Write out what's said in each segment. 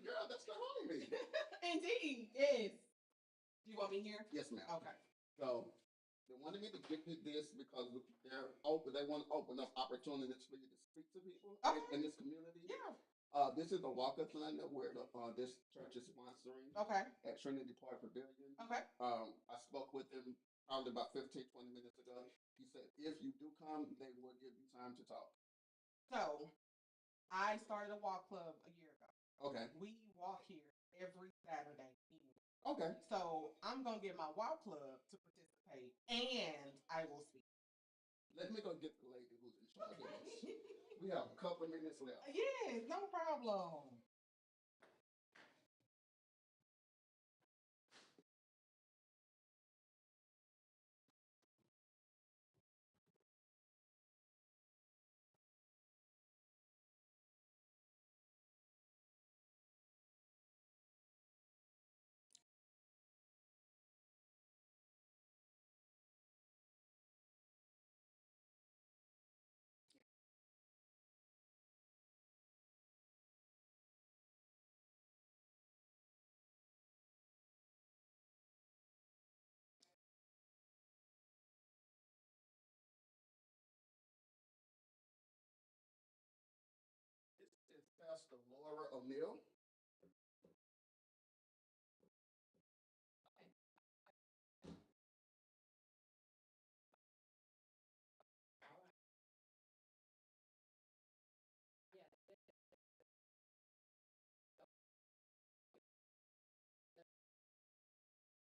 girl, that's the homie. Indeed, yes. Do you want me here? Yes, ma'am. Okay. So they wanted me to get you this because they're open. They want to open up opportunities for you to speak to people in this community. Yeah. This is a walkathon that where this church is sponsoring. Okay. At Trinity Park Pavilion. Okay. I spoke with him probably about 15, 20 minutes ago. He said if you do come, they will give you time to talk. So I started a walk club a year ago. Okay. We walk here every Saturday evening. Okay. So I'm gonna get my walk club to participate, and I will speak. Let me go get the lady who's in charge of this. We have a couple of minutes left. Yes, no problem. This is Pastor Laura O'Neill.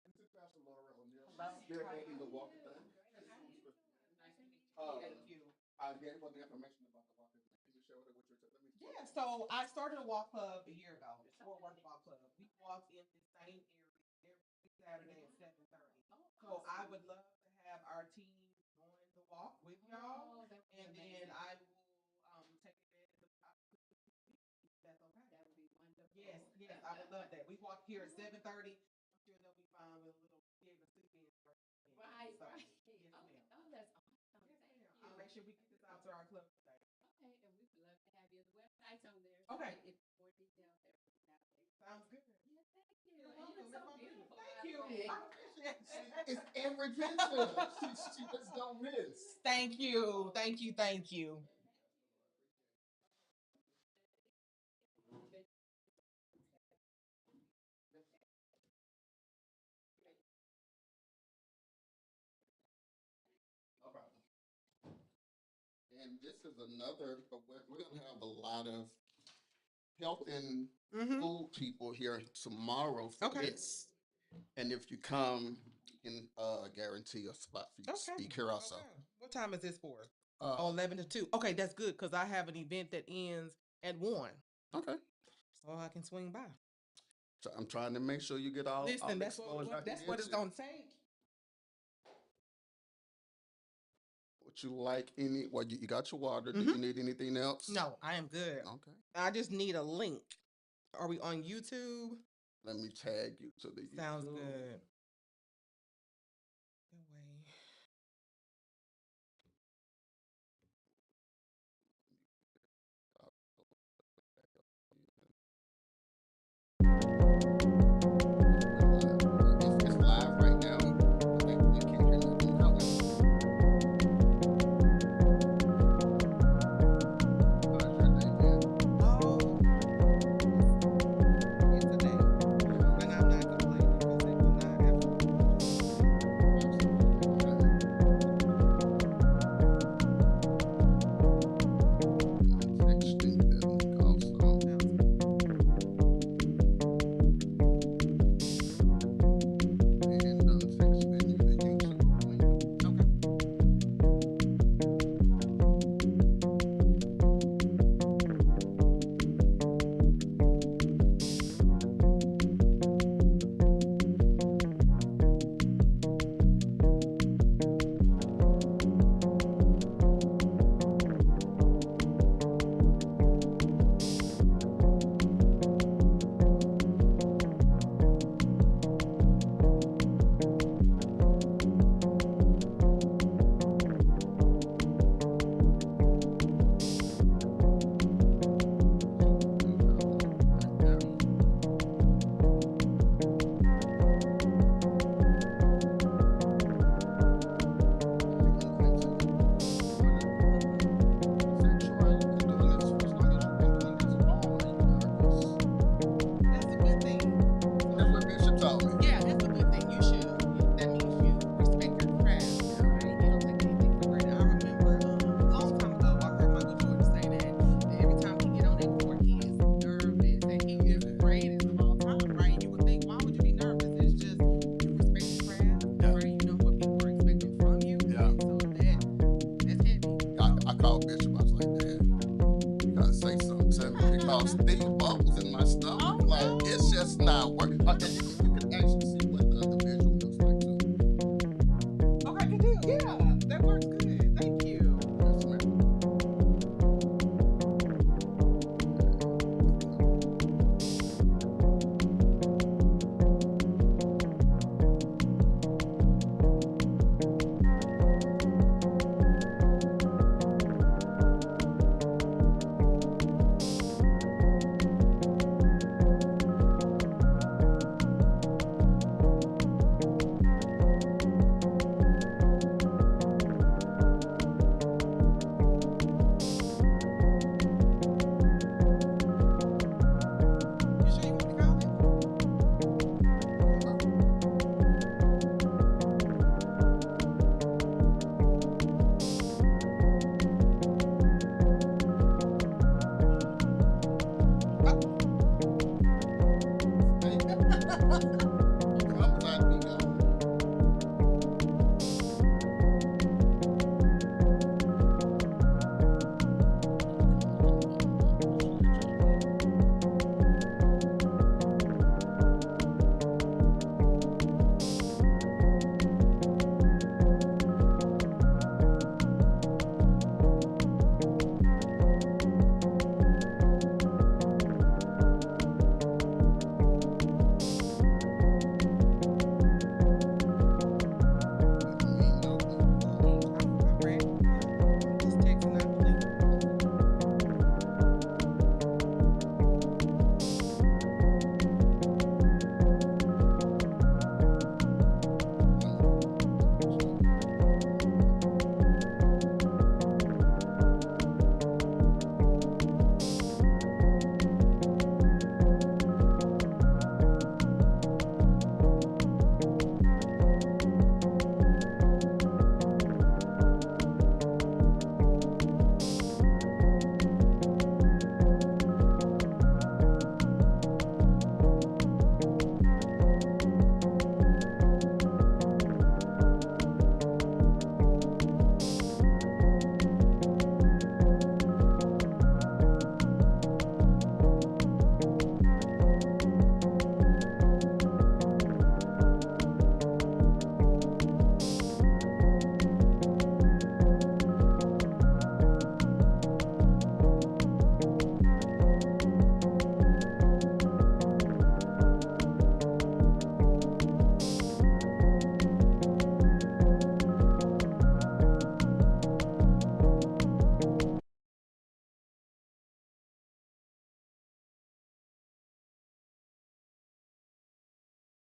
This is Pastor Laura O'Neill. Spearheading the walkathon. Thank you. I gave her the information about the walkathon. Can you share with her what you're telling me? Yeah, so I started a walk club a year ago. Fort Worth Walk Club. We walk in the same area every Saturday at 7:30. So I would love to have our team join the walk with y'all, and then I will take advantage of the opportunity. That's okay. That would be wonderful. Yes, yes, I would love that. We walk here at 7:30. I'm sure they'll be fine with a little be able to sleep in. Right, So, right. yes, Okay. ma'am. Oh, that's awesome. Thank you. I'll make sure we get this out to our club today. Okay, and we would love to have you. The website's on there. Okay. If more details there. Sounds good. Yeah, thank you. You're And welcome. you look so beautiful. Thank you. I appreciate it. It's every picture. She just don't miss. Thank you. Thank you. Thank you. No problem. And this is another, we're going to have a lot of health and food people here tomorrow for this. And if you come, you can guarantee a spot for you to speak here also. Okay. What time is this for? 11 to 2. Okay, that's good because I have an event that ends at 1. Okay. So I can swing by. So I'm trying to make sure you get all Listen, that's what it's going to take. What you like? You got your water. Do you need anything else? No, I am good. Okay. I just need a link. Are we on YouTube? Let me tag you to the Sounds YouTube. good. Good way. It's live right now. They can't hear nothing else. How's your day, man? It's a day. And I'm not complaining because they will not have lost these bubbles in my stomach. Oh, Like, it's no. just not working. And you can actually see what the visual looks like too. Okay, good deal. Yeah, that works good. Thank you. Yes, ma'am. You sure you want to call it? Comes out, be gone. I'm ready. I'm just texting out the link.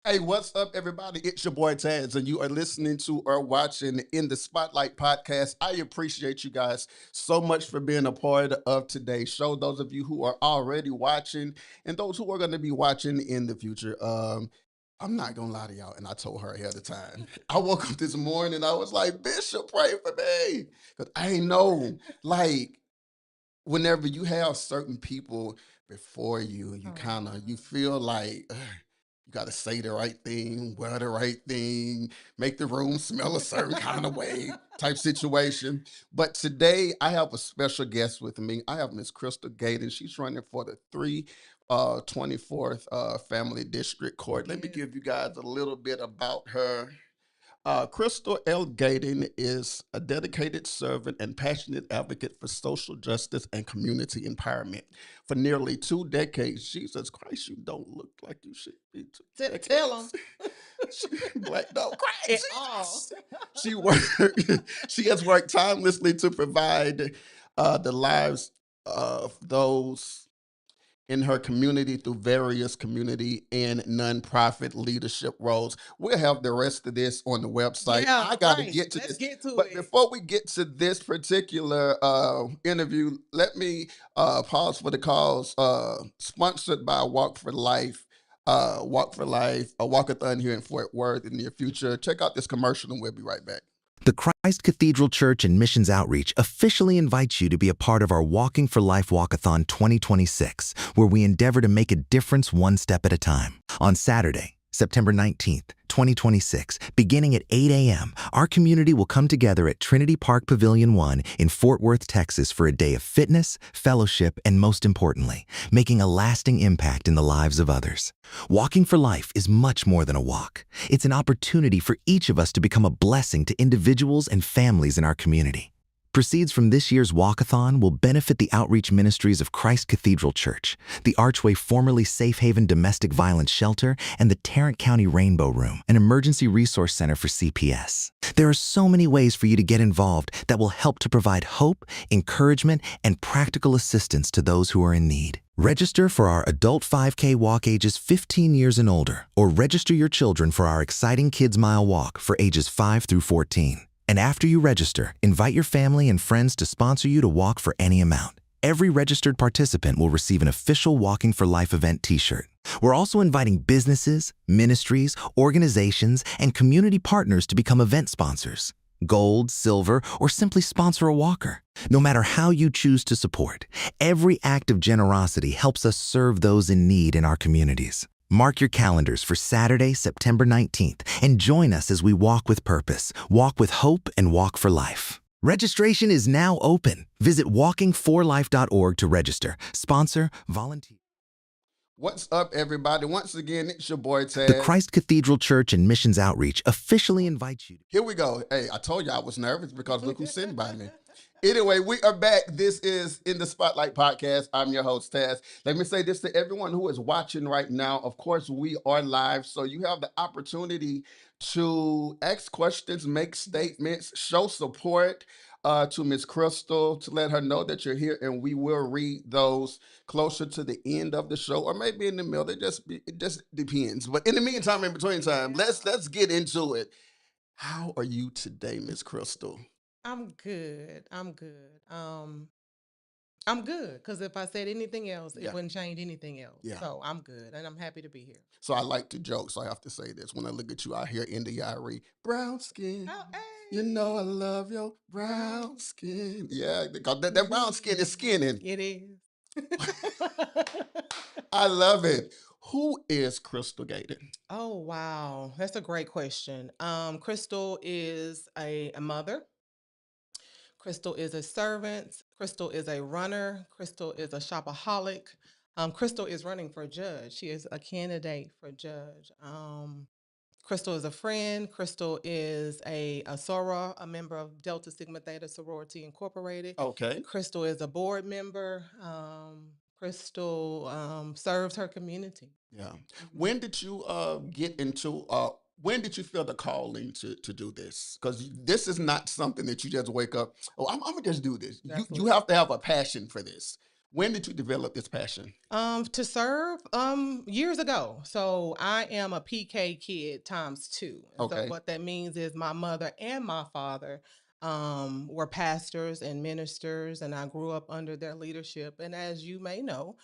Hey, what's up, everybody? It's your boy Taz, and you are listening to or watching In the Spotlight podcast. I appreciate you guys so much for being a part of today's show. Those of you who are already watching, and those who are going to be watching in the future. I'm not gonna lie to y'all, and I told her ahead of time. I woke up this morning, I was like, Bishop, pray for me, because I ain't know, like, whenever you have certain people before you, you kind of you feel like you got to say the right thing, wear the right thing, make the room smell a certain kind of way, type situation. But today I have a special guest with me. I have Miss Crystal Gayden. She's running for the 24th Family District Court. Let me Yes. give you guys a little bit about her. Crystal L. Gayden is a dedicated servant and passionate advocate for social justice and community empowerment. For nearly 2 decades, Jesus Christ, you don't look like you should be. Tell 'em. Black don't cry. At all. Jesus. She worked. She has worked tirelessly to provide the lives of those in her community through various community and nonprofit leadership roles. We'll have the rest of this on the website. Yeah, I got to right. get to Let's this. get to But it. before we get to this particular interview, let me pause for the cause. Sponsored by Walk for Life. Walk for Life, a walkathon here in Fort Worth in the near future. Check out this commercial and we'll be right back. The Christ Cathedral Church and Missions Outreach officially invites you to be a part of our Walking for Life Walkathon 2026, where we endeavor to make a difference one step at a time. On Saturday, September 19th, 2026, beginning at 8 a.m., our community will come together at Trinity Park Pavilion 1 in Fort Worth, Texas for a day of fitness, fellowship, and most importantly, making a lasting impact in the lives of others. Walking for Life is much more than a walk. It's an opportunity for each of us to become a blessing to individuals and families in our community. Proceeds from this year's walkathon will benefit the outreach ministries of Christ Cathedral Church, the Archway formerly Safe Haven Domestic Violence Shelter, and the Tarrant County Rainbow Room, an emergency resource center for CPS. There are so many ways for you to get involved that will help to provide hope, encouragement, and practical assistance to those who are in need. Register for our adult 5K walk ages 15 years and older, or register your children for our exciting Kids Mile walk for ages 5 through 14. And after you register, invite your family and friends to sponsor you to walk for any amount. Every registered participant will receive an official Walking for Life event t-shirt. We're also inviting businesses, ministries, organizations, and community partners to become event sponsors. Gold, silver, or simply sponsor a walker. No matter how you choose to support, every act of generosity helps us serve those in need in our communities. Mark your calendars for Saturday, September 19th, and join us as we walk with purpose, walk with hope, and walk for life. Registration is now open. Visit walkingforlife.org to register, sponsor, volunteer. What's up, everybody? Once again, it's your boy Taz. The Christ Cathedral Church and Missions Outreach officially invites you. Here we go. Hey, I told you I was nervous because look who's sitting by me. Anyway, we are back. This is In the Spotlight Podcast. I'm your host, Taz. Let me say this to everyone who is watching right now. Of course, we are live, so you have the opportunity to ask questions, make statements, show support to Miss Crystal to let her know that you're here, and we will read those closer to the end of the show, or maybe in the middle. It just depends. But in the meantime, in between time, let's get into it. How are you today, Miss Crystal? I'm good. I'm good because if I said anything else, it Yeah. wouldn't change anything else. Yeah. So I'm good, and I'm happy to be here. So I like to joke, so I have to say this. When I look at you out here in the Yari, brown skin, Oh, hey. you know I love your brown skin. Yeah, because that brown skin is skinning. It is. I love it. Who is Crystal Gayden? Oh, wow. That's a great question. Crystal is a mother. Crystal is a servant. Crystal is a runner. Crystal is a shopaholic. Crystal is running for judge. She is a candidate for judge. Crystal is a friend. Crystal is a soror, a member of Delta Sigma Theta Sorority Incorporated. Okay. Crystal is a board member. Crystal serves her community. Yeah. When did you get into when did you feel the calling to do this? Because this is not something that you just wake up, oh, I'm gonna just do this. You have to have a passion for this. When did you develop this passion? To serve years ago. So I am a PK kid times 2. And Okay. so what that means is my mother and my father were pastors and ministers, and I grew up under their leadership. And as you may know,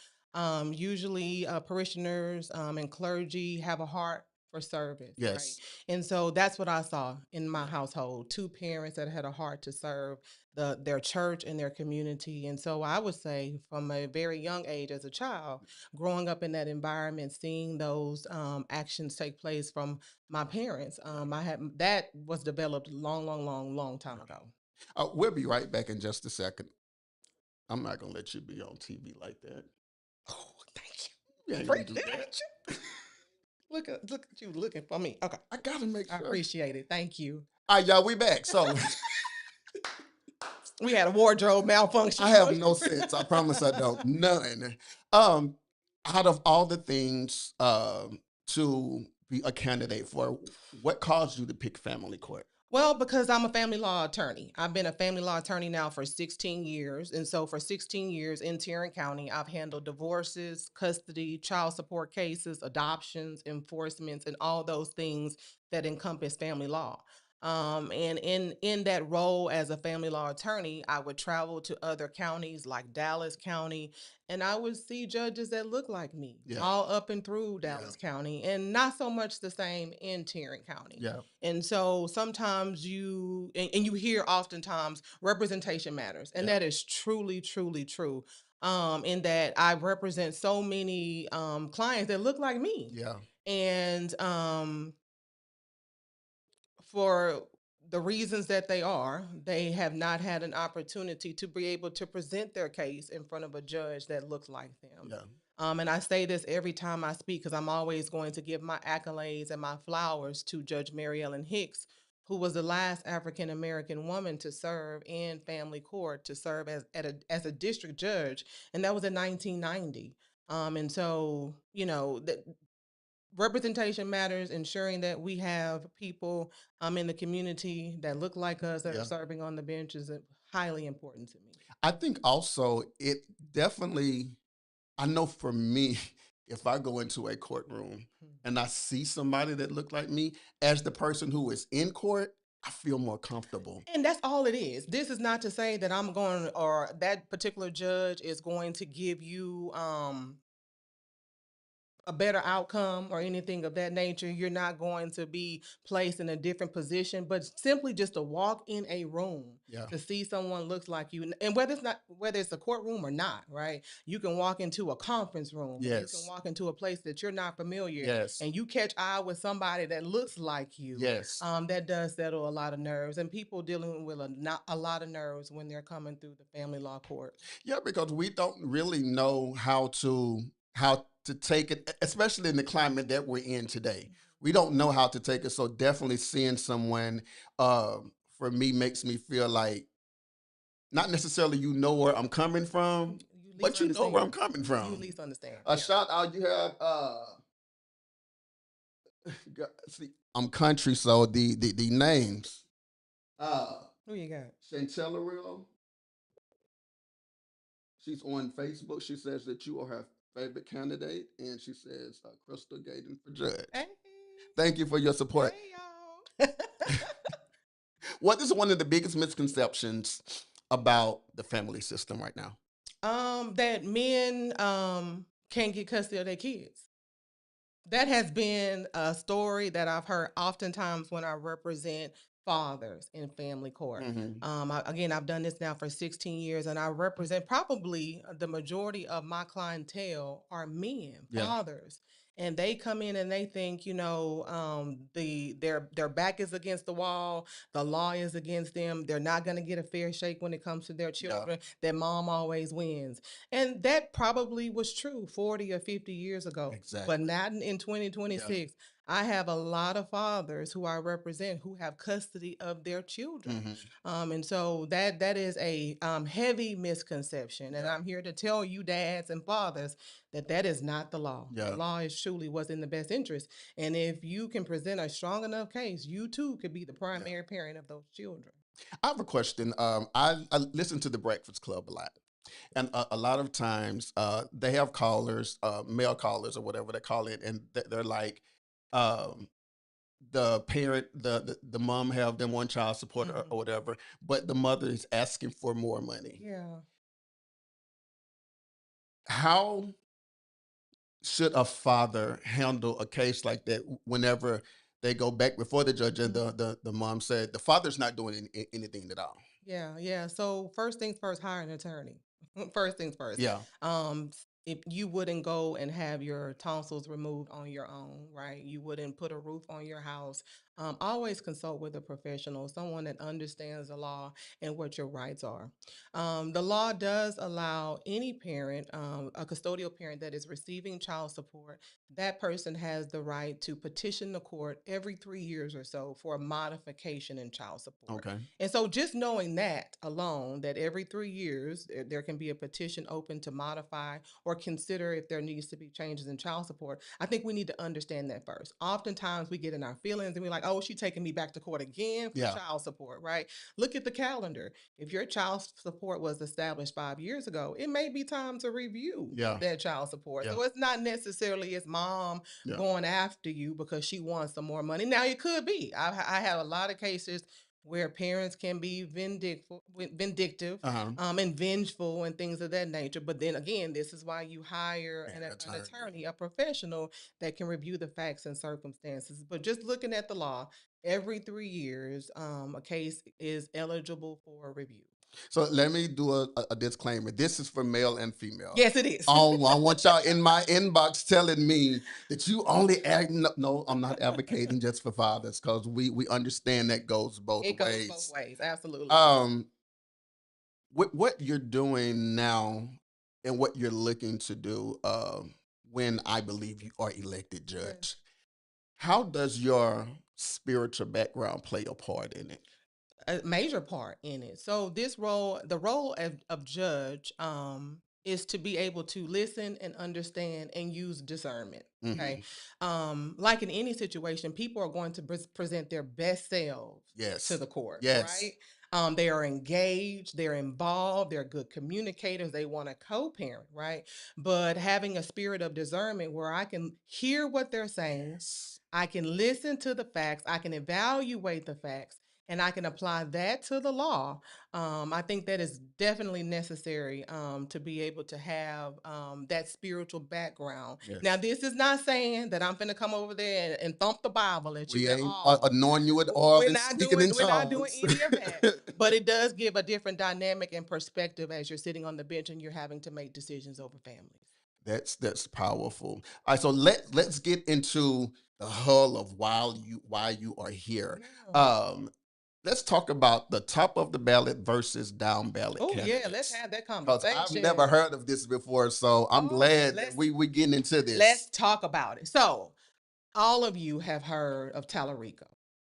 usually parishioners and clergy have a heart for service, Yes. right? And so that's what I saw in my household: 2 parents that had a heart to serve their church and their community. And so I would say from a very young age as a child, growing up in that environment, seeing those actions take place from my parents, that was developed long time ago. We'll be right back in just a second. I'm not gonna let you be on TV like that. Oh, thank you. Yeah, you do that. Look at you looking for me. Okay. I gotta make I sure. appreciate it. Thank you. All right, y'all, we back. So We had a wardrobe malfunction. I have no sense. I promise I don't. None. Out of all the things to be a candidate for, what caused you to pick family court? Well, because I'm a family law attorney. I've been a family law attorney now for 16 years. And so for 16 years in Tarrant County, I've handled divorces, custody, child support cases, adoptions, enforcements, and all those things that encompass family law. And in that role as a family law attorney, I would travel to other counties like Dallas County, and I would see judges that look like me, Yeah. all up and through Dallas County, and not so much the same in Tarrant County. Yeah. And so sometimes you hear oftentimes representation matters, and Yeah. that is truly true. In that I represent so many clients that look like me. Yeah. And for the reasons that they have not had an opportunity to be able to present their case in front of a judge that looks like them. Yeah. And I say this every time I speak because I'm always going to give my accolades and my flowers to Judge Mary Ellen Hicks, who was the last African American woman to serve in family court, to serve as a district judge, and that was in 1990. And so, that representation matters, ensuring that we have people in the community that look like us that are Yeah. serving on the bench is highly important to me. I think also it definitely, I know for me, if I go into a courtroom and I see somebody that look like me as the person who is in court, I feel more comfortable. And that's all it is. This is not to say that I'm going or that particular judge is going to give you a better outcome or anything of that nature. You're not going to be placed in a different position, but simply just to walk in a room Yeah. to see someone looks like you, and whether it's a courtroom or not, right? You can walk into a conference room. You Yes. can walk into a place that you're not familiar, Yes. and you catch eye with somebody that looks like you. Yes. That does settle a lot of nerves, and people dealing with a lot of nerves when they're coming through the family law court. Yeah, because we don't really know how to take it, especially in the climate that we're in today. We don't know how to take it. So definitely seeing someone, for me, makes me feel like not necessarily you know where I'm coming from, but you know where I'm coming from. You at least understand. A shout out, you have see, I'm country, so the names. Who you got? Chantella Real. She's on Facebook. She says that you are her favorite candidate, and she says Crystal Gayden for judge. Hey. Thank you for your support. Hey, y'all. What is one of the biggest misconceptions about the family system right now? That men can't get custody of their kids. That has been a story that I've heard oftentimes when I represent fathers in family court. Again, I've done this now for 16 years, and I represent probably the majority of my clientele are men, fathers. And they come in and they think, their back is against the wall, the law is against them. They're not going to get a fair shake when it comes to their children. That mom always wins, and that probably was true 40 or 50 years ago. Exactly. But not in 2026. I have a lot of fathers who I represent who have custody of their children. And so that is a heavy misconception. And I'm here to tell you, dads and fathers, that is not the law. The law is truly what's in the best interest. And if you can present a strong enough case, you too could be the primary parent of those children. I have a question. I listen to the Breakfast Club a lot. And a lot of times they have callers, male callers or whatever they call it, and they're like, the parent, the mom have them on child support or whatever, but the mother is asking for more money. Yeah. How should a father handle a case like that whenever they go back before the judge and the mom said the father's not doing anything at all? Yeah. So first things first, hire an attorney. First things first. Yeah. If you wouldn't go and have your tonsils removed on your own, right? You wouldn't put a roof on your house. Always consult with a professional, someone that understands the law and what your rights are. The law does allow any parent, a custodial parent that is receiving child support, that person has the right to petition the court every 3 years or so for a modification in child support. Okay. And so just knowing that alone, that every 3 years there can be a petition open to modify or consider if there needs to be changes in child support, I think we need to understand that first. Oftentimes we get in our feelings and we're like, oh, she's taking me back to court again for child support, right? Look at the calendar. If your child support was established 5 years ago, it may be time to review that child support. So it's not necessarily it's mom going after you because she wants some more money. Now it could be. I have a lot of cases where parents can be vindictive and vengeful and things of that nature. But then again, this is why you hire an attorney, a professional that can review the facts and circumstances. But just looking at the law, every 3 years, a case is eligible for review. So let me do a disclaimer. This is for male and female. Yes, it is. Oh, I want y'all in my inbox telling me that you only act. No, I'm not advocating just for fathers because we understand that goes both It ways. goes both ways, absolutely. What you're doing now and what you're looking to do when I believe you are elected judge, how does your spiritual background play a part in it? A major part in it. So this role, the role of judge, is to be able to listen and understand and use discernment. Okay. Like in any situation, people are going to present their best selves Yes. to the court. Yes. Right. They are engaged, they're involved, they're good communicators, they want to co-parent, right? But having a spirit of discernment where I can hear what they're saying, I can listen to the facts, I can evaluate the facts, and I can apply that to the law. I think that is definitely necessary to be able to have that spiritual background. Yes. Now, this is not saying that I'm going to come over there and thump the Bible at you. We at ain't all. anointing you with oil We're and not speaking doing. in We're not doing tongues. any of that. But it does give a different dynamic and perspective as you're sitting on the bench and you're having to make decisions over families. That's powerful. All right, so let's get into the hull of why you are here. Yeah. Let's talk about the top of the ballot versus down ballot Oh candidates. yeah, let's have that Because conversation. I've never heard of this before, so I'm glad that we getting into this. Let's talk about it. So, all of you have heard of Tallarico,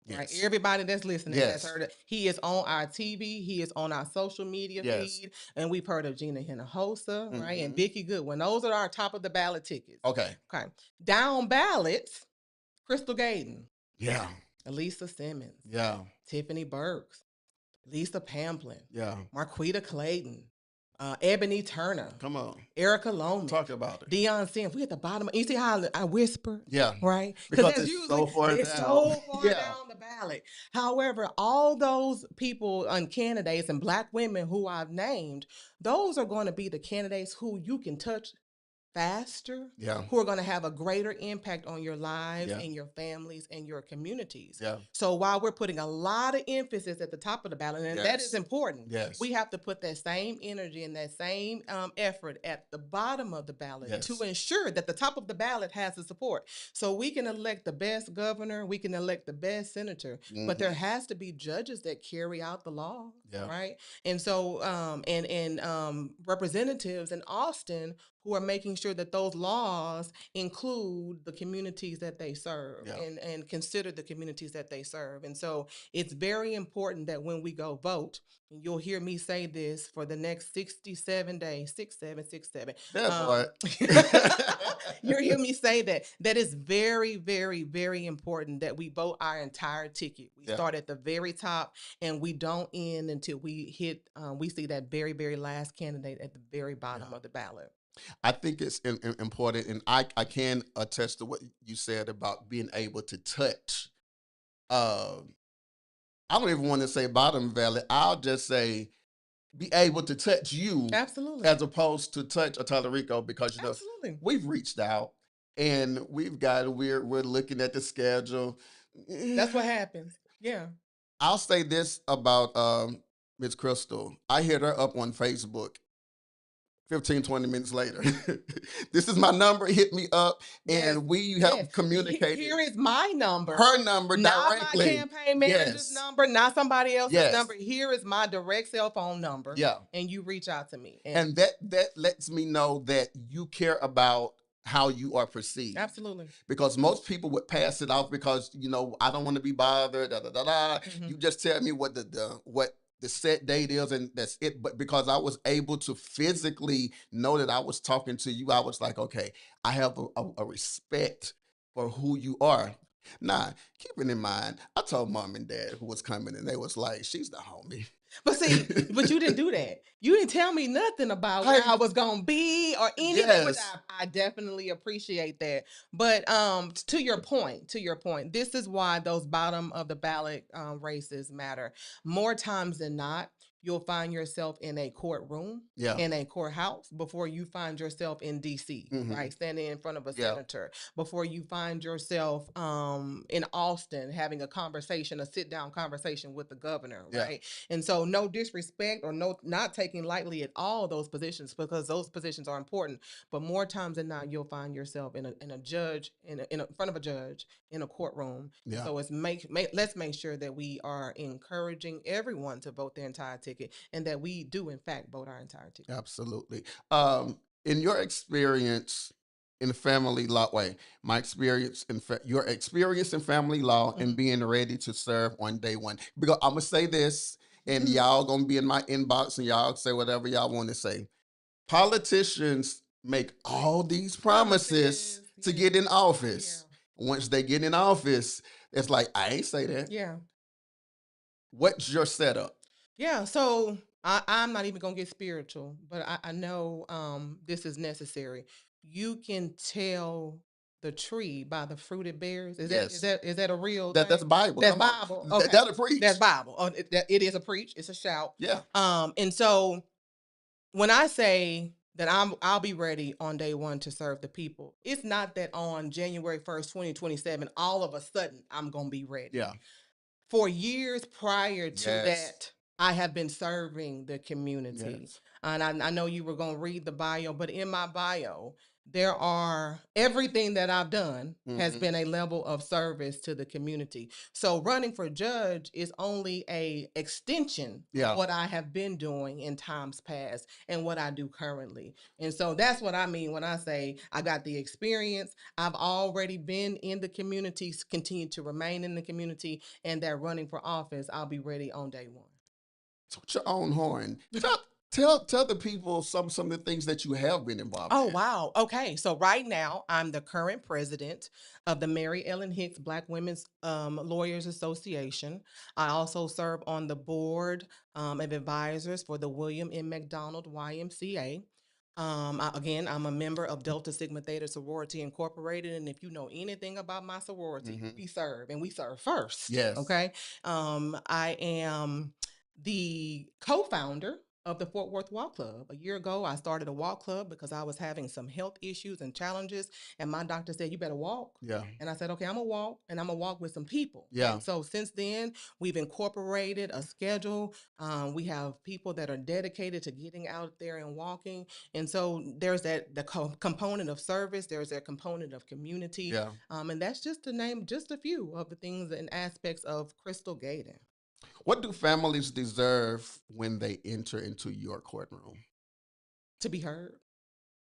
right? Yes. Everybody that's listening Yes. has heard it. He is on our TV. He is on our social media Yes. feed, and we've heard of Gina Hinojosa, right, and Mhm. Vicky Goodwin. Those are our top of the ballot tickets. Okay. Okay. Down ballots, Crystal Gayden, Yeah. Elisa Simmons, Yeah. Tiffany Burks, Lisa Pamplin, Yeah. Marquita Clayton, Ebony Turner, Come on. Erica Loman, Talk about it. Deion Sims. We at the bottom. You see how I whisper? Yeah. Right? Because that's it's so far it's down. so far Yeah. down the ballot. However, all those people and candidates and Black women who I've named, those are going to be the candidates who you can touch faster, Yeah. who are going to have a greater impact on your lives Yeah. and your families and your communities. Yeah. So while we're putting a lot of emphasis at the top of the ballot, and that is Yes. important, Yes. we have to put that same energy and that same effort at the bottom of the ballot Yes. to ensure that the top of the ballot has the support. So we can elect the best governor, we can elect the best senator, but there has to be judges that carry out the law, Yeah. right? And so, and representatives in Austin who are making sure that those laws include the communities that they serve, Yeah. and consider the communities that they serve. And so it's very important that when we go vote, and you'll hear me say this for the next 67 days, 6767. That part. You'll hear me say that is very, very, very important that we vote our entire ticket. We Yeah. start at the very top and we don't end until we hit, we see that very, very last candidate at the very bottom of the ballot. I think it's important, and I can attest to what you said about being able to touch. I don't even want to say bottom ballot. I'll just say be able to touch you, Absolutely, as opposed to touch a Tallarico, because absolutely. we've reached out and we're looking at the schedule. That's what happens. Yeah. I'll say this about Miss Crystal. I hit her up on Facebook 15, 20 minutes later. This is my number. Hit me up. Yes, And we have yes. communicated. Here is my number. Her number Not directly. my campaign manager's Yes. number, not somebody else's Yes. number. Here is my direct cell phone number. Yeah. And you reach out to me. And that lets me know that you care about how you are perceived. Absolutely. Because most people would pass it off because, I don't want to be bothered. You just tell me what the set date is, and that's it. But because I was able to physically know that I was talking to you, I was like, okay, I have a respect for who you are. Now, keeping in mind, I told mom and dad who was coming, and they was like, she's the homie. But see, but you didn't do that. You didn't tell me nothing about where I was gonna be or anything. Which I definitely appreciate that. But to your point, this is why those bottom of the ballot races matter. More times than not, you'll find yourself in a courtroom, in a courthouse, before you find yourself in DC, right? Standing in front of a senator, before you find yourself in Austin having a sit down conversation with the governor, right? And so so no disrespect or not taking lightly at all those positions, because those positions are important. But more times than not, you'll find yourself in a judge in front of a judge in a courtroom. Yeah. So it's let's make sure that we are encouraging everyone to vote their entire ticket, and that we do in fact vote our entire ticket. Absolutely. In your experience in family law, my experience in your experience in family law and being ready to serve on day one, because I'm gonna say this, and y'all gonna be in my inbox, and y'all say whatever y'all want to say. Politicians make all these promises to yeah. get in office. Once they get in office, it's like, I ain't say that. Yeah. What's your setup? Yeah, so I'm not even gonna get spiritual, but I know this is necessary. You can tell the tree by the fruit it bears. Yes. Is that a real That's thing? Bible. That's Come on. Bible. Okay. That'll preach. That's Bible. Oh, it is a preach. It's a shout. Yeah. And so when I say that I'll be ready on day one to serve the people, it's not that on January 1st, 2027, all of a sudden I'm gonna be ready. Yeah. For years prior to Yes. that, I have been serving the community. Yes. And I know you were going to read the bio, but in my bio, there are everything that I've done has been a level of service to the community. So running for judge is only a extension of what I have been doing in times past and what I do currently. And so that's what I mean when I say I got the experience. I've already been in the community, continue to remain in the community, and that running for office, I'll be ready on day one. Toot your own horn. Tell the people some of the things that you have been involved in. Oh, wow. Okay. So right now, I'm the current president of the Mary Ellen Hicks Black Women's Lawyers Association. I also serve on the board of advisors for the William M. McDonald YMCA. Again, I'm a member of Delta Sigma Theta Sorority Incorporated, and if you know anything about my sorority, we serve, and we serve first. Yes. Okay. I am the co-founder of the Fort Worth Walk Club. A year ago, I started a walk club because I was having some health issues and challenges, and my doctor said, "You better walk." Yeah. And I said, "Okay, I'm gonna walk, and I'm gonna walk with some people." Yeah. And so since then, we've incorporated a schedule. We have people that are dedicated to getting out there and walking. And so there's the component of service, there's that component of community. Yeah. And that's just to name just a few of the things and aspects of Crystal Gayden. What do families deserve when they enter into your courtroom? To be heard,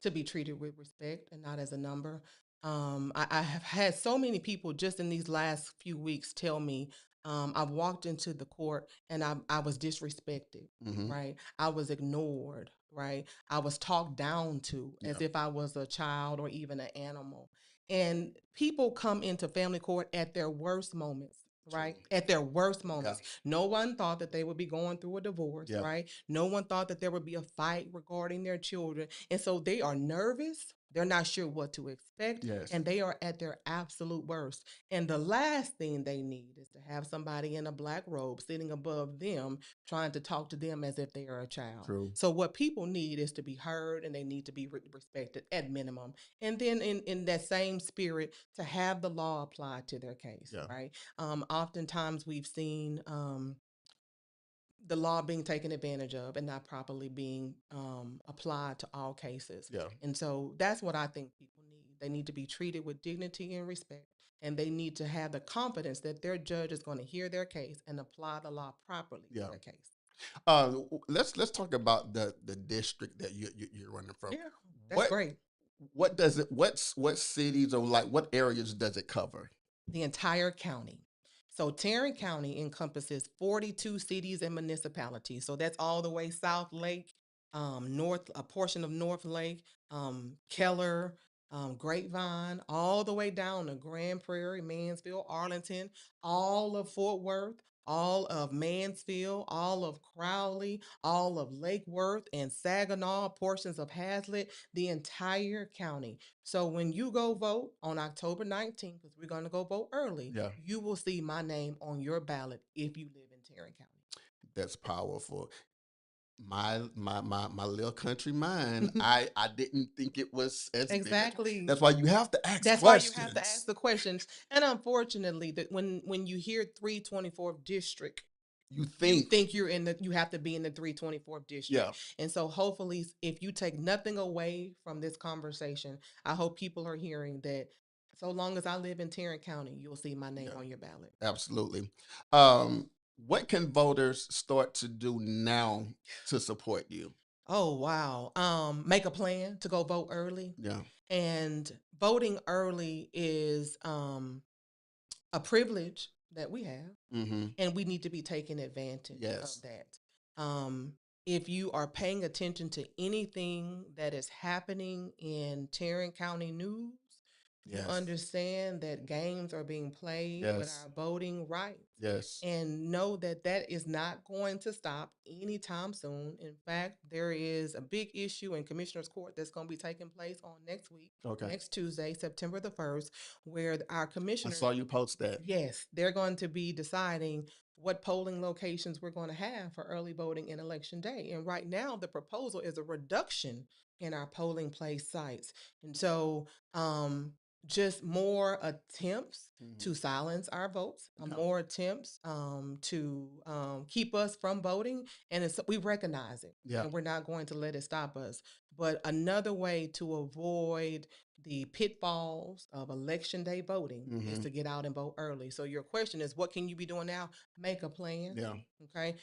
to be treated with respect and not as a number. I have had so many people just in these last few weeks tell me I've walked into the court and I was disrespected, right? I was ignored, right? I was talked down to as if I was a child or even an animal. And people come into family court at their worst moments. Right. At their worst moments. No one thought that they would be going through a divorce, right? No one thought that there would be a fight regarding their children. And so they are nervous. They're not sure what to expect. And they are at their absolute worst. And the last thing they need is to have somebody in a black robe sitting above them trying to talk to them as if they are a child. True. So what people need is to be heard, and they need to be respected at minimum. And then in that same spirit, to have the law applied to their case, right? Oftentimes we've seen the law being taken advantage of and not properly being applied to all cases. And so that's what I think people need. They need to be treated with dignity and respect, and they need to have the confidence that their judge is going to hear their case and apply the law properly to their case. Let's talk about the district that you're running from. Yeah, that's great. What does it? What cities or like what areas does it cover? The entire county. So Tarrant County encompasses 42 cities and municipalities. So that's all the way South Lake, a portion of North Lake, Keller, Grapevine, all the way down to Grand Prairie, Mansfield, Arlington, all of Fort Worth, all of Mansfield, all of Crowley, all of Lake Worth and Saginaw, portions of Hazlitt, the entire county. So when you go vote on October 19th, because we're going to go vote early, you will see my name on your ballot if you live in Tarrant County. That's powerful. My little country mind, I didn't think it was as exactly big. That's why you have to ask That's questions. why you have to ask the questions. And unfortunately, that when you hear 324th district, You You think, think you have to be in the 324th district. yeah, And so hopefully if you take nothing away from this conversation, I hope people are hearing that so long as I live in Tarrant County, you'll see my name yeah, on your ballot. absolutely. What can voters start to do now to support you? Oh wow. Make a plan to go vote early. Yeah. And voting early is a privilege that we have, Mm-hmm. and we need to be taking advantage of Yes. that. If you are paying attention to anything that is happening in Tarrant County news, you Yes. understand that games are being played with Yes. our voting rights. Yes. And know that that is not going to stop anytime soon. In fact, there is a big issue in Commissioner's Court that's going to be taking place on next week, Okay. next Tuesday, September the 1st, where our I commissioners, saw you post that. yes, they're going to be deciding what polling locations we're going to have for early voting in Election Day. And right now, the proposal is a reduction in our polling place sites. And so, just more attempts to silence our votes, Yeah. more attempts to keep us from voting. And we recognize it, Yeah. and we're not going to let it stop us. But another way to avoid the pitfalls of election day voting is to get out and vote early. So your question is, what can you be doing now? Make a plan. Yeah. Okay.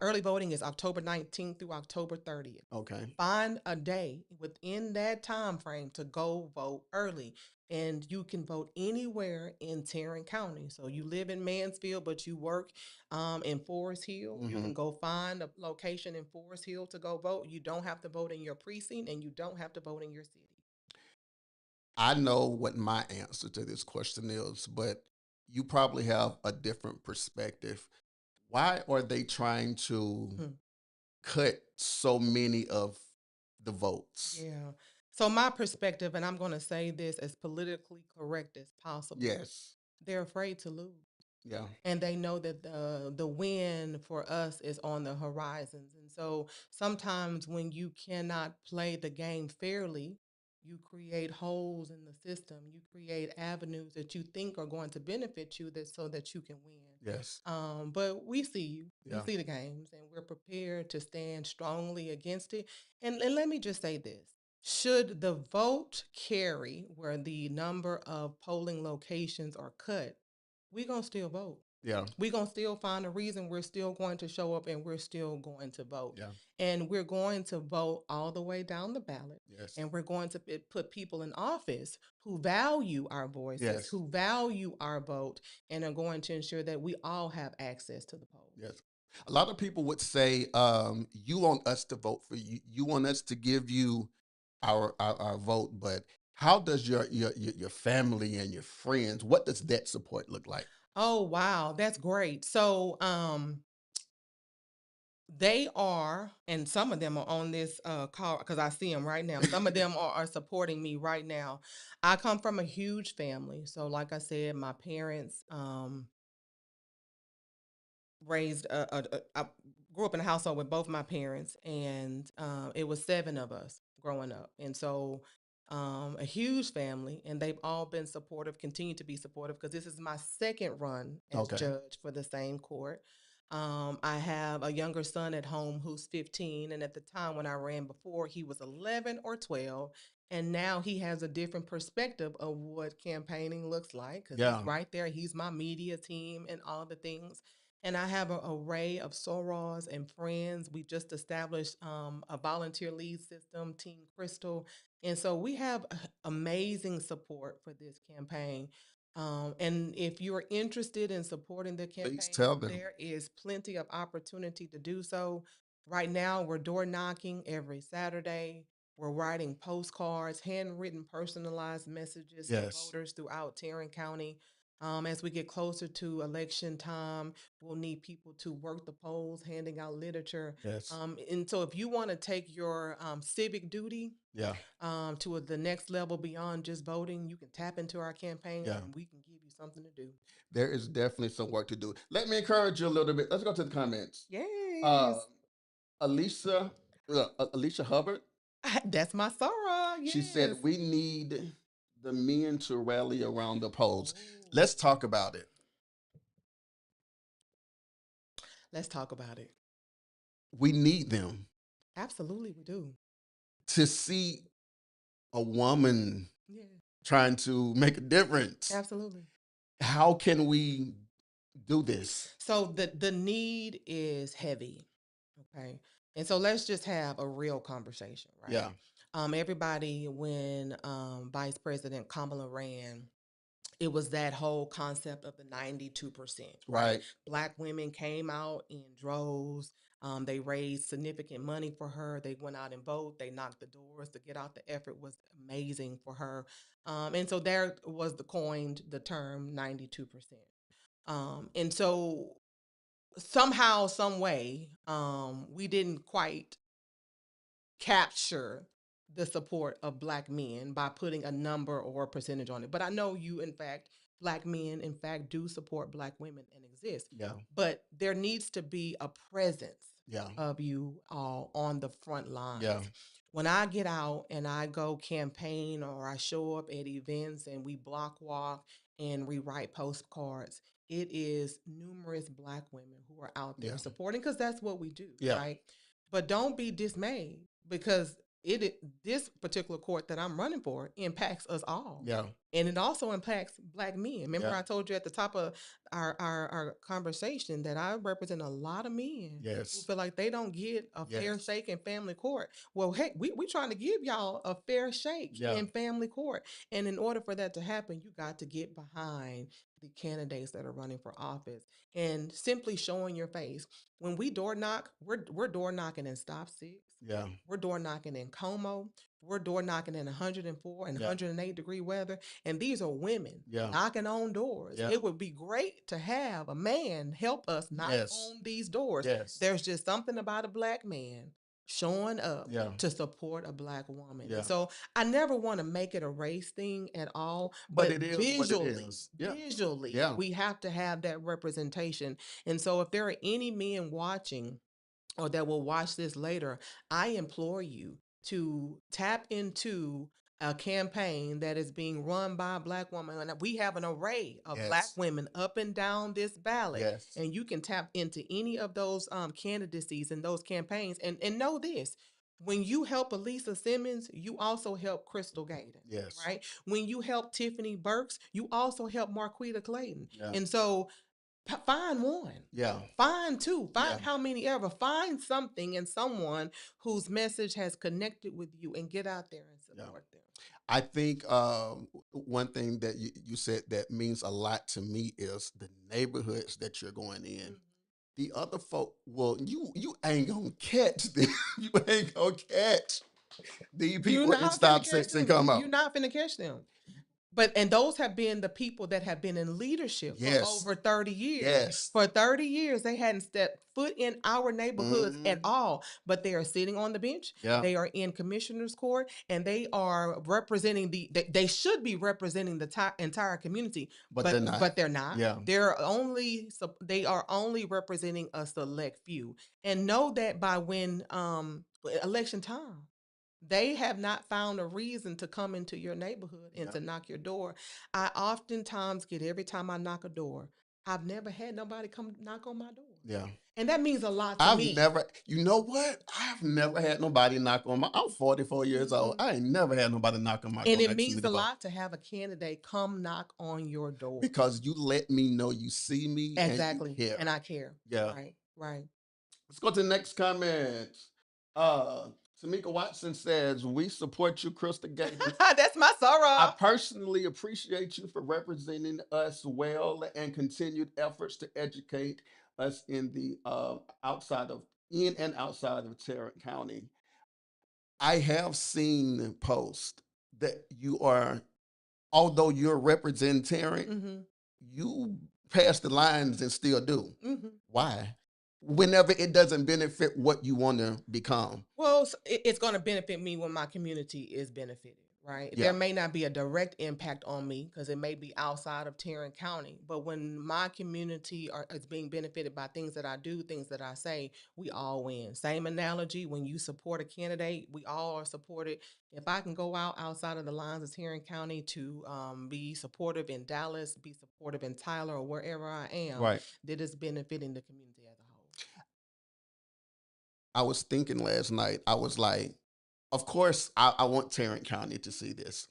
Early voting is October 19th through October 30th. Okay. Find a day within that time frame to go vote early. And you can vote anywhere in Tarrant County. So you live in Mansfield, but you work in Forest Hill. You can go find a location in Forest Hill to go vote. You don't have to vote in your precinct, and you don't have to vote in your city. I know what my answer to this question is, but you probably have a different perspective. Why are they trying to cut so many of the votes? Yeah. So my perspective, and I'm going to say this as politically correct as possible. Yes. They're afraid to lose. Yeah. And they know that the win for us is on the horizons. And so sometimes when you cannot play the game fairly, you create holes in the system. You create avenues that you think are going to benefit you so that you can win. Yes. But we see you. Yeah. We see the games, and we're prepared to stand strongly against it. And let me just say this. Should the vote carry where the number of polling locations are cut, we're going to still vote. Yeah. We're going to still find a reason. We're still going to show up, and we're still going to vote. Yeah. And we're going to vote all the way down the ballot. Yes. And we're going to put people in office who value our voices, Yes. who value our vote, and are going to ensure that we all have access to the polls. Yes. A lot of people would say, you want us to vote for you. You want us to give you our vote, but how does your family and your friends, what does that support look like? Oh, wow. That's great. So, they are, and some of them are on this call because I see them right now. Some of them are supporting me right now. I come from a huge family. So, like I said, my parents raised I grew up in a household with both my parents, and it was 7 of us growing up. And so a huge family, and they've all been supportive, continue to be supportive, because this is my second run as Okay. judge for the same court. I have a younger son at home who's 15, and at the time when I ran before, he was 11 or 12. And now he has a different perspective of what campaigning looks like, because Yeah. he's right there. He's my media team and all the things. And I have an array of sorors and friends. We just established a volunteer lead system, Team Crystal. And so we have amazing support for this campaign. And if you're interested in supporting the campaign, Please tell them. there is plenty of opportunity to do so. Right now, we're door knocking every Saturday. We're writing postcards, handwritten, personalized messages to Yes. voters throughout Tarrant County. As we get closer to election time, we'll need people to work the polls, handing out literature. Yes. And so if you want to take your civic duty Yeah. to the next level beyond just voting, you can tap into our campaign, Yeah. and we can give you something to do. There is definitely some work to do. Let me encourage you a little bit. Let's go to the comments. Yes. Alicia Hubbard, That's my Sarah. Yes. she said, we need the men to rally around the polls. Ooh. Let's talk about it. Let's talk about it. We need them Absolutely, we do. to see a woman Yeah, trying to make a difference. absolutely. How can we do this? So the need is heavy. Okay. And so let's just have a real conversation, right? Yeah. Everybody, when Vice President Kamala ran, it was that whole concept of the 92%, right? Right. Black women came out in droves. They raised significant money for her. They went out and voted. They knocked the doors to get out. The effort was amazing for her. And so there was coined the term 92%. And so somehow, some way, we didn't quite capture the support of Black men by putting a number or a percentage on it. But I know you, in fact, Black men, in fact, do support Black women and exist. Yeah. But there needs to be a presence Yeah. of you all on the front lines. Yeah. When I get out and I go campaign or I show up at events and we block walk and we write postcards, it is numerous Black women who are out there Yeah. supporting, because that's what we do, Yeah. right? But don't be dismayed, because this particular court that I'm running for impacts us all. Yeah. And it also impacts Black men. Remember, Yeah. I told you at the top of our conversation that I represent a lot of men who Yes. feel like they don't get a fair Yes. shake in family court. Well, heck, we trying to give y'all a fair shake Yeah. in family court. And in order for that to happen, you got to get behind the candidates that are running for office and simply showing your face. When we door knock, we're door knocking in Stop Six. Yeah. We're door knocking in Como. We're door knocking in 104 and Yeah. 108-degree weather. And these are women Yeah. knocking on doors. Yeah. It would be great to have a man help us knock Yes. on these doors. Yes. There's just something about a Black man showing up Yeah. to support a Black woman. Yeah. And so I never want to make it a race thing at all. But it is what it visually, is. Yeah. visually, Yeah. we have to have that representation. And so if there are any men watching or that will watch this later, I implore you to tap into a campaign that is being run by a Black woman. And we have an array of Yes. Black women up and down this ballot. Yes. And you can tap into any of those candidacies and those campaigns. And know this. When you help Elisa Simmons, you also help Crystal Gayden. Yes. Right? When you help Tiffany Burks, you also help Marquita Clayton. Yeah. And so find one. Yeah. Find two. Find Yeah. how many ever. Find something and someone whose message has connected with you and get out there and support them. I think one thing that you said that means a lot to me is the neighborhoods that you're going in. Mm-hmm. The other folk, well, you ain't gonna catch them. You ain't gonna catch these people in Stop Six and come out. You're not finna catch them. And those have been the people that have been in leadership Yes. for over 30 years. Yes. For 30 years, they hadn't stepped foot in our neighborhoods at all, but they are sitting on the bench. Yeah. They are in commissioner's court, and they are representing they should be representing the entire community, But they're not. But they're not. Yeah. They are only representing a select few. And know that by when election time, they have not found a reason to come into your neighborhood and to knock your door. I oftentimes get, every time I knock a door, I've never had nobody come knock on my door. Yeah. And that means a lot to me. You know what? I've never had nobody knock on I'm 44 years old. I ain't never had nobody knock on my door. And it means a lot to have a candidate come knock on your door. Because you let me know you see me. Exactly. And you care. And I care. Yeah. Right. Let's go to the next comment. Tamika Watson says, we support you, Crystal Gayden. That's my sorrow. I personally appreciate you for representing us well and continued efforts to educate us in the in and outside of Tarrant County. I have seen posts that you are, although you're representing Tarrant, you pass the lines and still do. Why? Whenever it doesn't benefit what you want to become. Well, it's going to benefit me when my community is benefited, right? Yeah. There may not be a direct impact on me because it may be outside of Tarrant County, but when my community is being benefited by things that I do, things that I say, we all win. Same analogy, when you support a candidate, we all are supported. If I can go outside of the lines of Tarrant County to be supportive in Dallas, be supportive in Tyler, or wherever I am, Right. that is benefiting the community as a whole. I was thinking last night, I was like, of course, I want Tarrant County to see this.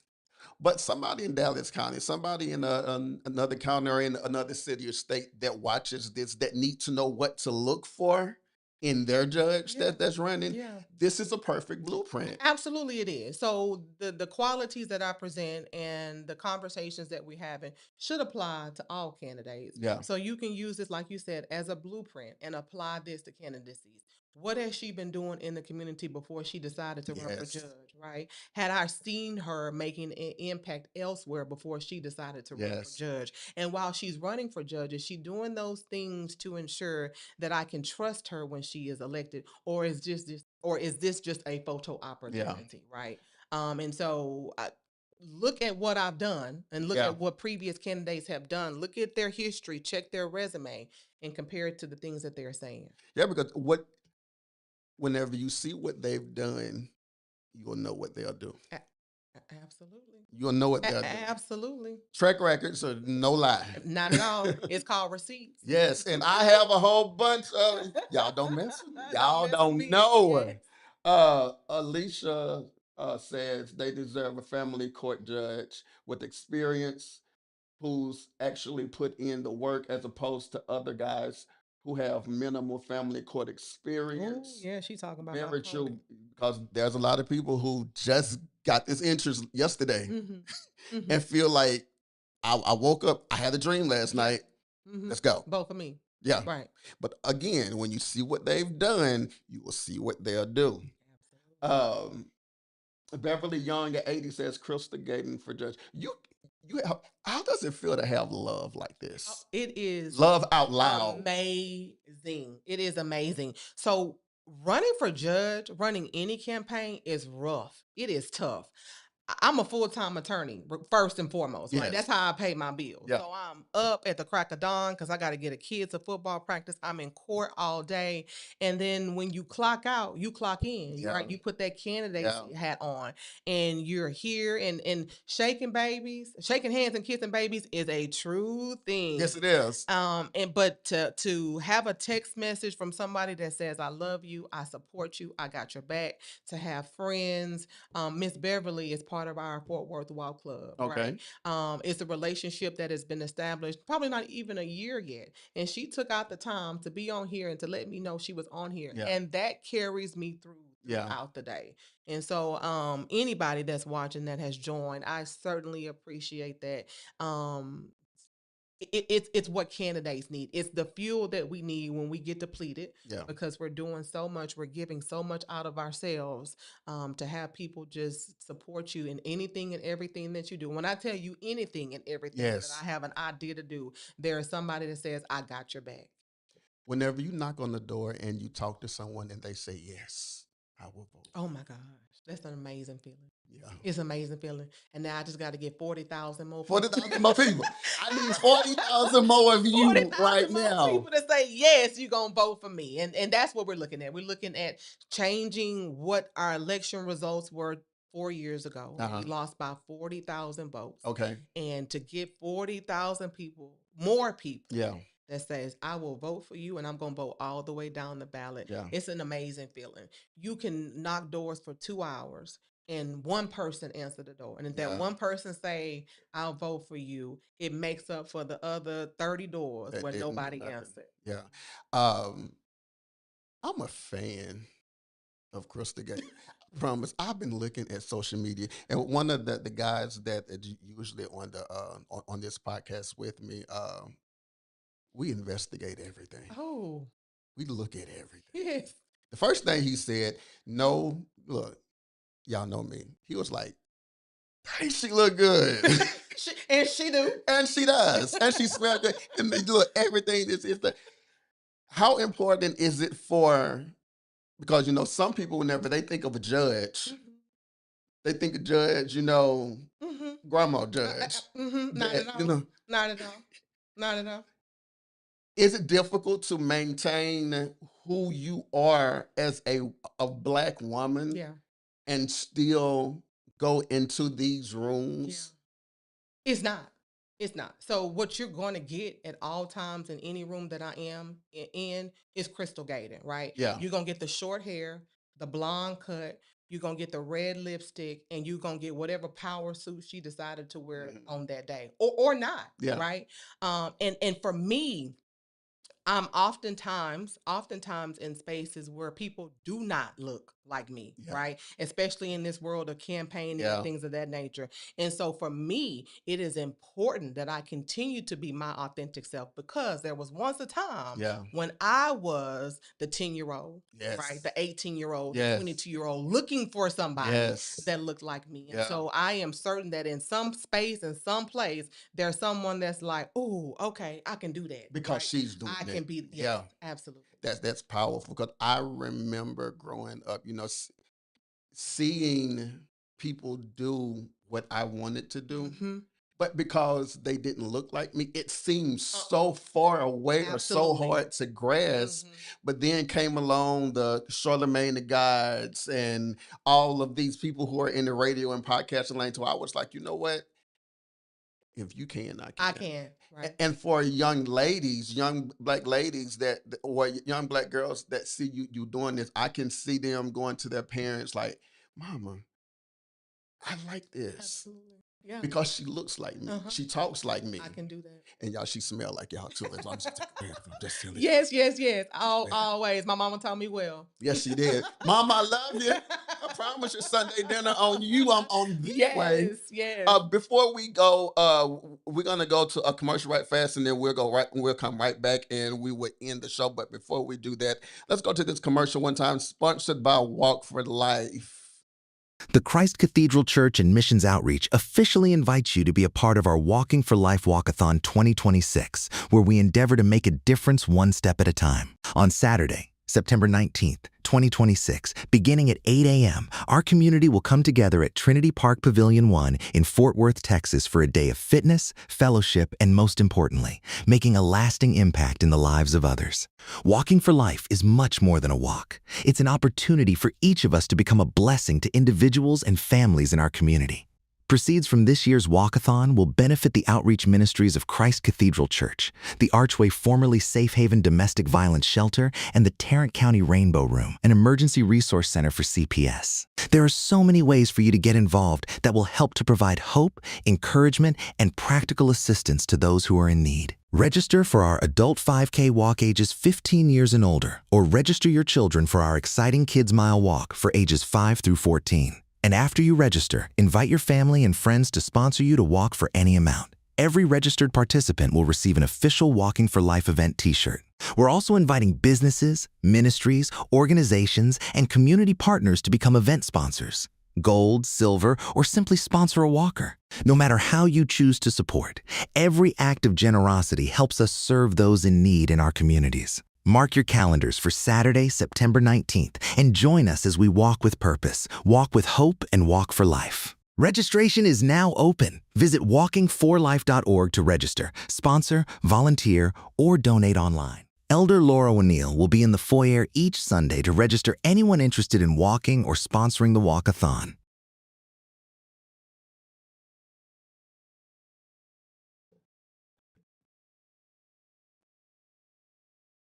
But somebody in Dallas County, somebody in another county or in another city or state that watches this, that need to know what to look for in their judge Yeah. that's running, Yeah. this is a perfect blueprint. Absolutely, it is. So the qualities that I present and the conversations that we're having should apply to all candidates. Yeah. So you can use this, like you said, as a blueprint and apply this to candidacies. What has she been doing in the community before she decided to run for Yes. judge, right? Had I seen her making an impact elsewhere before she decided to run for Yes. judge? And while she's running for judge, is she doing those things to ensure that I can trust her when she is elected, or is this just a photo opportunity, right? And so look at what I've done and look Yeah. at what previous candidates have done. Look at their history, check their resume, and compare it to the things that they're saying. Yeah, because whenever you see what they've done, you'll know what they'll do. Absolutely. You'll know what they'll do. Absolutely. Track records are no lie. Not at all. It's called receipts. Yes, and I have a whole bunch of y'all don't mess with me. Y'all Don't mess don't with me. know. Yes. Alicia says they deserve a family court judge with experience who's actually put in the work as opposed to other guys who have minimal family court Oh, experience. yeah, she's talking about Very my true, opponent. because there's a lot of people who just got this interest yesterday and feel like I woke up, I had a dream last night. Let's go. Both of me. Yeah. Right. But again, when you see what they've done, you will see what they'll do. Absolutely. Beverly Young at 80 says Crystal Gayden for judge. How does it feel to have love like this? It is Love out loud. amazing. It is amazing. So running for judge, running any campaign is rough. It is tough. I'm a full-time attorney, first and foremost, right? Yes. That's how I pay my bills. Yeah. So I'm up at the crack of dawn because I got to get a kid to football practice. I'm in court all day. And then when you clock out, you clock in, Yeah. right? You put that candidate Yeah. hat on and you're here, and shaking hands and kissing babies is a true thing. Yes, it is. But to have a text message from somebody that says, I love you, I support you, I got your back, to have friends. Miss Beverly is part of our Fort Worth Walk Club. Okay. Right? It's a relationship that has been established probably not even a year yet. And she took out the time to be on here and to let me know she was on here. Yeah. And that carries me throughout the day. And so anybody that's watching that has joined, I certainly appreciate that. It's what candidates need. It's the fuel that we need when we get depleted, because we're doing so much, we're giving so much out of ourselves, to have people just support you in anything and everything that you do. When I tell you anything and everything that I have an idea to do, there is somebody that says, I got your back. Whenever you knock on the door and you talk to someone and they say, yes, I will vote. Oh my gosh. That's an amazing feeling. Yeah. It's an amazing feeling. And now I just got to get 40,000 more people. 40,000 more people. I need 40,000 more of you 40,000 right more now. people to say, yes, you're going to vote for me. And that's what we're looking at. We're looking at changing what our election results were 4 years ago. We lost by 40,000 votes. Okay. And to get 40,000 people, more people. Yeah. That says, I will vote for you and I'm going to vote all the way down the ballot. Yeah. It's an amazing feeling. You can knock doors for 2 hours and one person answer the door. And if that one person say, I'll vote for you, it makes up for the other 30 doors where nobody answered. Yeah. I'm a fan of Crystal Gayden. Promise. I've been looking at social media, and one of the guys that usually on the on this podcast with me, we investigate everything. Oh. We look at everything. Yes. The first thing he said, no, look, y'all know me. He was like, hey, she look good. And she do. And she does. And she smells good. And look, everything is the, how important is it for, because, you know, some people, whenever they think of a judge, they think of judge, you know, grandma judge. Not at all. You know, not at all. Not at all. Is it difficult to maintain who you are as a Black woman and still go into these rooms? It's not. It's not. So what you're going to get at all times in any room that I am in is Crystal Gayden, right? Yeah. You're going to get the short hair, the blonde cut, you're going to get the red lipstick, and you're going to get whatever power suit she decided to wear on that day or not, Yeah. right? And for me, I'm oftentimes in spaces where people do not look like me, Yeah. right? Especially in this world of campaigning and things of that nature. And so for me, it is important that I continue to be my authentic self, because there was once a time when I was the 10-year-old, right? The 18-year-old, the 22-year-old looking for somebody that looked like me. And so I am certain that in some space, in some place, there's someone that's like, oh, okay, I can do that. Because right? she's doing I it. can be, absolutely. That's powerful, because I remember growing up, seeing people do what I wanted to do, but because they didn't look like me, it seemed so far away or so hard to grasp. But then came along the Charlemagne the Gods and all of these people who are in the radio and podcasting lane. So I was like, you know what? If you can, I can. I can. Right. And for young ladies, young black ladies or young black girls that see you doing this, I can see them going to their parents like, "Mama, I like this." Absolutely. Yeah. Because she looks like me. She talks like me. I can do that. And y'all, she smell like y'all too. As long as you take a bath, I'm just telling you. Yes. Always. My mama taught me well. Yes, she did. Mama, I love you. I promise you Sunday dinner on you. I'm on this way. Yes. Before we go, we're gonna go to a commercial right fast, and then we'll come right back and we will end the show. But before we do that, let's go to this commercial one time, sponsored by Walk for Life. The Christ Cathedral Church and Missions Outreach officially invites you to be a part of our Walking for Life Walkathon 2026, where we endeavor to make a difference one step at a time. On Saturday, September 19th, 2026, beginning at 8 a.m., our community will come together at Trinity Park Pavilion 1 in Fort Worth, Texas for a day of fitness, fellowship, and most importantly, making a lasting impact in the lives of others. Walking for Life is much more than a walk. It's an opportunity for each of us to become a blessing to individuals and families in our community. Proceeds from this year's walkathon will benefit the outreach ministries of Christ Cathedral Church, the Archway formerly Safe Haven Domestic Violence Shelter, and the Tarrant County Rainbow Room, an emergency resource center for CPS. There are so many ways for you to get involved that will help to provide hope, encouragement, and practical assistance to those who are in need. Register for our adult 5K walk ages 15 years and older, or register your children for our exciting Kids Mile walk for ages 5 through 14. And after you register, invite your family and friends to sponsor you to walk for any amount. Every registered participant will receive an official Walking for Life event t-shirt. We're also inviting businesses, ministries, organizations, and community partners to become event sponsors. Gold, silver, or simply sponsor a walker. No matter how you choose to support, every act of generosity helps us serve those in need in our communities. Mark your calendars for Saturday, September 19th, and join us as we walk with purpose, walk with hope, and walk for life. Registration is now open. Visit walkingforlife.org to register, sponsor, volunteer, or donate online. Elder Laura O'Neill will be in the foyer each Sunday to register anyone interested in walking or sponsoring the walkathon.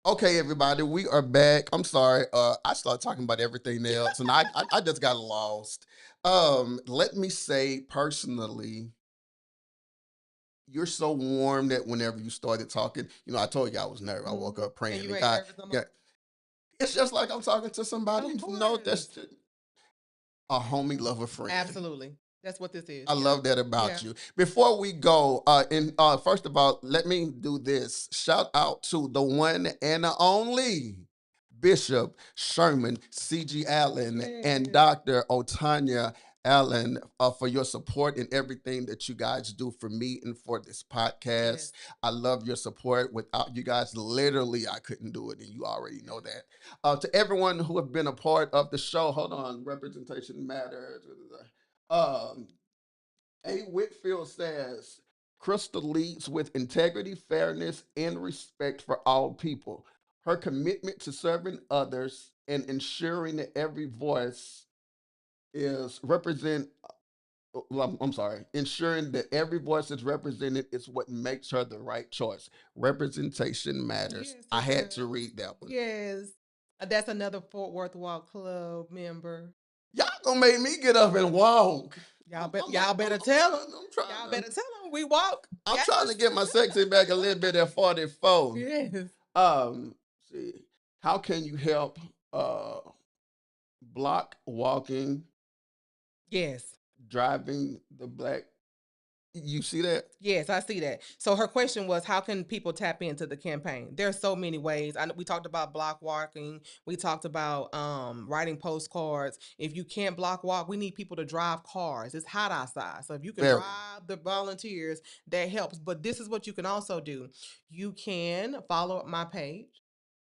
Okay, everybody, we are back. I'm sorry, I started talking about everything else, and I just got lost. Let me say personally, you're so warm that whenever you started talking, I told you I was nervous. I woke up praying to God. Yeah, it's just like I'm talking to somebody. That's a homie, lover, friend. Absolutely. That's what this is. I love that about you. Before we go, first of all, let me do this. Shout out to the one and the only Bishop Sherman C.G. Allen and Dr. Otanya Allen for your support and everything that you guys do for me and for this podcast. I love your support. Without you guys, literally, I couldn't do it, and you already know that. To everyone who have been a part of the show, hold on, representation matters. Um, A. Whitfield says, Crystal leads with integrity, fairness, and respect for all people. Her commitment to serving others and ensuring that every voice is represent I'm sorry, ensuring that every voice is represented is what makes her the right choice. Representation matters. Yes, I it had to does. read that one. Yes. That's another Fort Worth Walk Club member. Y'all gonna make me get up and walk. Y'all better tell them. I'm trying Y'all to, better tell them we walk. I'm Yes. trying to get my sexy back a little bit at 44. Yes. See, how can you help uh block walking, Yes. driving the black? You see that? Yes, I see that. So her question was, how can people tap into the campaign? There's so many ways. We talked about block walking. We talked about writing postcards. If you can't block walk, we need people to drive cars. It's hot outside, so if you can Very. drive the volunteers, that helps. But this is what you can also do. You can follow my page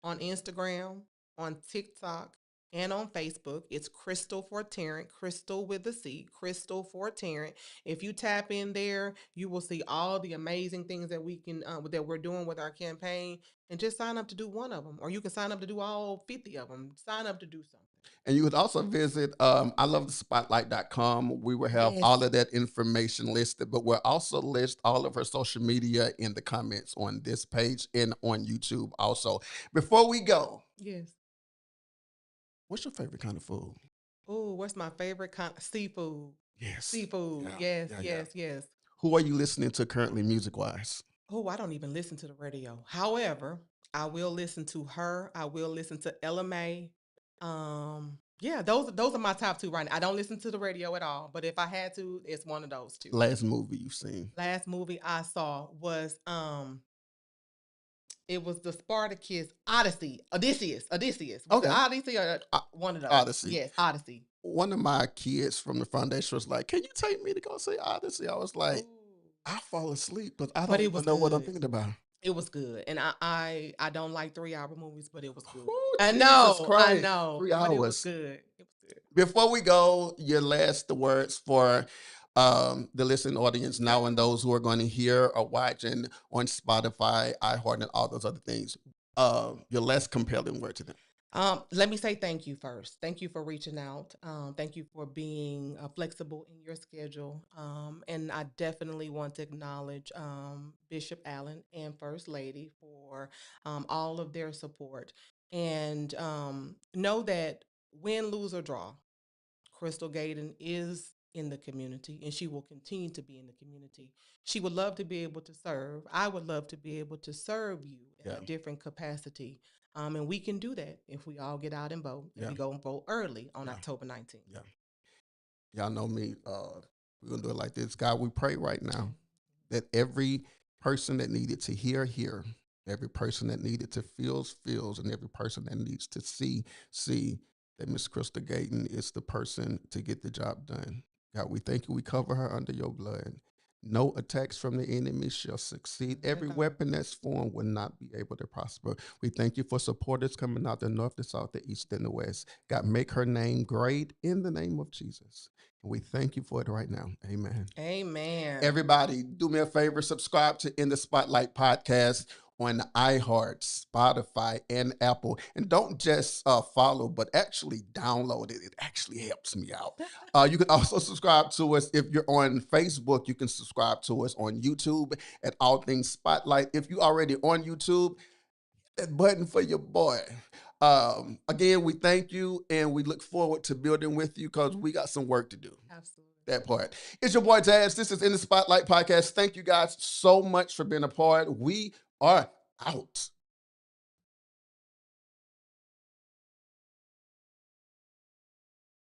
on Instagram, on TikTok, and on Facebook. It's Crystal for Tarrant, Crystal with a C, Crystal for Tarrant. If you tap in there, you will see all the amazing things that we can that we're doing with our campaign, and just sign up to do one of them, or you can sign up to do all 50 of them. Sign up to do something. And you would also visit I love the spotlight.com. We will have Yes. all of that information listed, but we'll also list all of her social media in the comments on this page and on YouTube also. Before we go, Yes. what's your favorite kind of food? Oh, what's my favorite kind? Seafood. Yes. Seafood. Yeah, Yes, yeah, yeah. yes, yes. Who are you listening to currently music-wise? Oh, I don't even listen to the radio. However, I will listen to her. I will listen to Ella May. Yeah, those are my top two right now. I don't listen to the radio at all, but if I had to, it's one of those two. Last movie you've seen? Last movie I saw was it was the Spartacus Odyssey. Odysseus. Was Okay. it Odyssey or one of those? Odyssey. Yes, Odyssey. One of my kids from the foundation was like, "Can you take me to go see Odyssey?" I was like, Ooh. "I fall asleep, but I But don't it even was know what I'm good. thinking about." It was good, and I don't like 3 hour movies, but it was good. Ooh, I Jesus know, I Christ. know, 3 but it was hours. good. It was good. Before we go, your last words for the listening audience now and those who are going to hear or watching on Spotify, iHeart, and all those other things. Your less compelling word to them. Let me say thank you first. Thank you for reaching out. Thank you for being flexible in your schedule. And I definitely want to acknowledge Bishop Allen and First Lady for all of their support. And know that win, lose, or draw, Crystal Gayden is in the community and she will continue to be in the community. She would love to be able to serve. I would love to be able to serve you in a different capacity. And we can do that if we all get out and vote. And we go and vote early on October 19th. Yeah. Y'all know me. We're going to do it like this. God, we pray right now that every person that needed to hear, every person that needed to feels, and every person that needs to see that Miss Crystal Gayden is the person to get the job done. God, we thank you. We cover her under your blood. No attacks from the enemy shall succeed. Every weapon that's formed will not be able to prosper. We thank you for supporters coming out the north, the south, the east, and the west. God, make her name great in the name of Jesus. And we thank you for it right now. Amen. Amen. Everybody, do me a favor, subscribe to In the Spotlight podcast on iHeart, Spotify, and Apple. And don't just follow, but actually download it. It actually helps me out. You can also subscribe to us. If you're on Facebook, you can subscribe to us on YouTube at All Things Spotlight. If you're already on YouTube, that button for your boy. Again, we thank you and we look forward to building with you because we got some work to do. Absolutely. That part. It's your boy Taz. This is In the Spotlight podcast. Thank you guys so much for being a part. We are out.